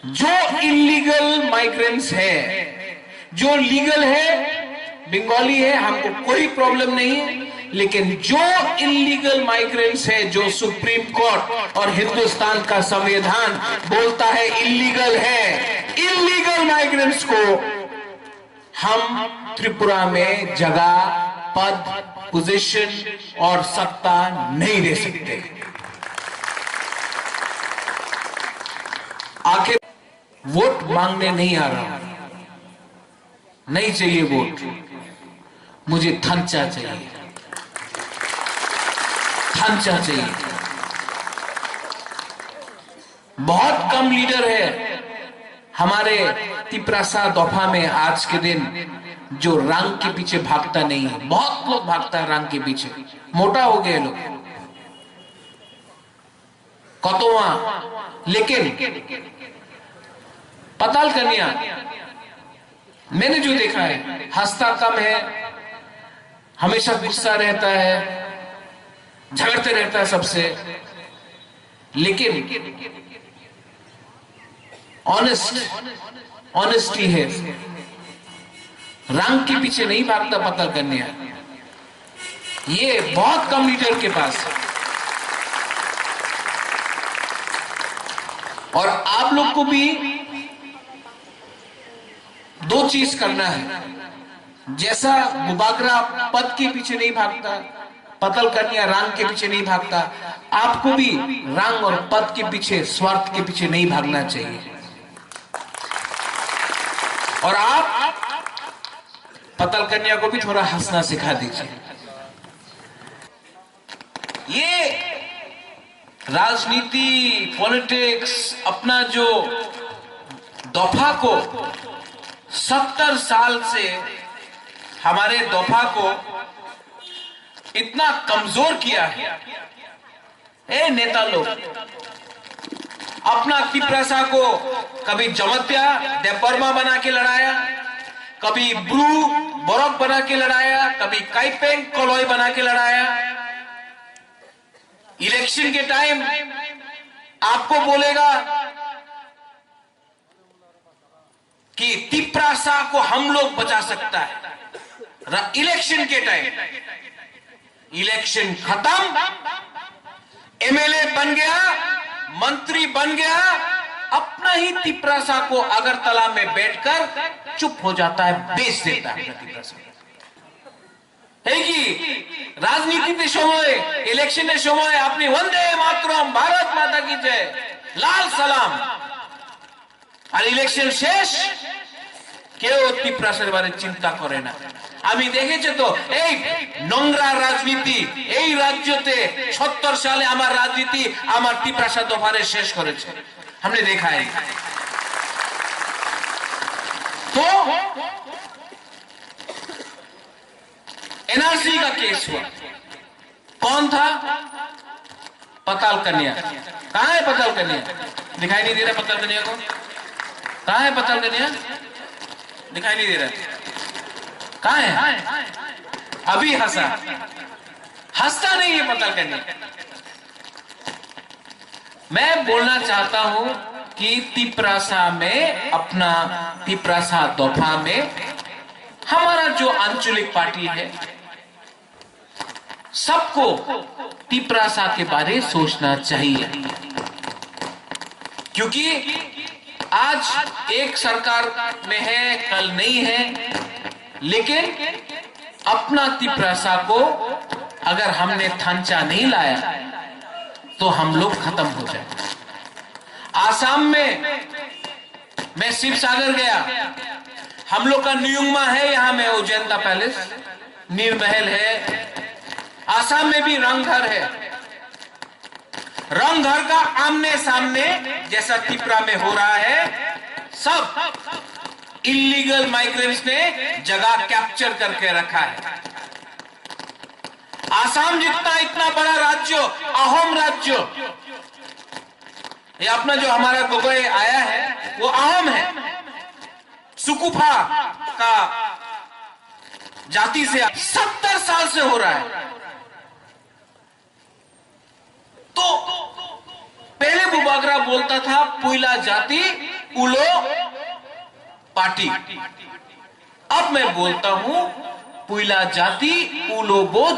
जो illegal migrants है, जो लीगल है, बंगाली है, हमको कोई प्रॉब्लम नहीं है, लेकिन जो इलीगल माइग्रेंट्स है, जो सुप्रीम कोर्ट और हिंदुस्तान का संविधान बोलता है इलीगल है, इलीगल माइग्रेंट्स को हम त्रिपुरा में जगह, पद, पोजीशन और सत्ता नहीं दे सकते। आखिर वोट मांगने नहीं आ रहा, नहीं चाहिए वोट, मुझे थंचा चाहिए, थंचा चाहिए। बहुत कम लीडर है हमारे तिपरासा दफा में आज के दिन जो रंग के पीछे भागता नहीं है। बहुत लोग भागता है रंग के पीछे, मोटा हो गए लोग, कतवा, लेकिन पताल कन्या मैंने जो देखा है, हंसता कम है, हमेशा गुस्सा रहता है, झगड़ते रहता है सबसे, लेकिन ऑनेस्टी है, रंग के पीछे नहीं भागता पताल कन्या। ये बहुत कम लीडर के पास है। और आप लोग को भी दो चीज करना है, जैसा मुबागरा पद के पीछे नहीं भागता, पताल कन्या रंग के पीछे नहीं भागता, आपको भी रंग और पद के पीछे, स्वार्थ के पीछे नहीं भागना चाहिए। और आप पताल कन्या को भी थोड़ा हंसना सिखा दीजिए। ये राजनीति, पॉलिटिक्स, अपना जो दफा को 70 साल से हमारे दफा को इतना कमजोर किया है। ए नेता लोग अपना तिपरासा को कभी जमत्या देवबर्मा बना के लड़ाया, कभी ब्रू बोरक बना के लड़ाया, कभी काइपेंग कोलोई बना के लड़ाया। इलेक्शन के टाइम आपको बोलेगा कि तिपरासा को हम लोग बचा सकता है। इलेक्शन के टाइम, इलेक्शन खत्म, एमएलए बन गया, मंत्री बन गया, अपना ही तिपरासा को अगरतला में बैठकर चुप हो जाता है, बेच देता है तिपरासा। है कि राजनीति समय, इलेक्शन समय अपनी वंदे मातरम, भारत माता की जय, लाल सलाम, और इलेक्शन शेष কেউ তিপ্রাসের বারে চিন্তা করে না। আমি দেখেছি তো এই নোংরা রাজনীতি এই রাজ্যতে 70 সালে আমার রাজনীতি আমার তিপ্রাসা দফারে শেষ করেছে, हमने देखा है। तो एनआरसी का केस हुआ, कौन था? पताल कन्या। कहां है पताल कन्या? दिखाई नहीं दे रहा पताल कन्या को। कहां है पताल कन्या? दिखाई नहीं दे रहा। कहां है? अभी हंसा, हंसता नहीं है पताल कन्या। मैं बोलना चाहता हूं कि तिपरासा में, अपना तिपरासा दफा में हमारा जो आंचलिक पार्टी है, सबको तिपरासा के बारे सोचना चाहिए। क्योंकि आज एक सरकार में है, कल नहीं है, लेकिन अपना तिपरासा को अगर हमने थांचा नहीं लाया तो हम लोग खत्म हो जाए। आसाम में मैं शिवसागर गया, हम लोग का न्यूमा है यहां में, उजैंता पैलेस, नीरमहल है। आसाम में भी रंगघर है। रंगघर का आमने सामने जैसा त्रिपुरा में हो रहा है, सब इलीगल माइग्रेंट्स ने जगह कैप्चर करके रखा है। आसाम जितना इतना बड़ा राज्य, अहोम राज्य, ये अपना जो हमारा गोगोई आया है वो अहोम है, सुकुफा का जाति से 70 साल से हो रहा है। तो पहले बुबागरा बोलता था पुइला जाति उलो पार्टी। अब मैं बोलता हूं पुइला जाति उलो बोझ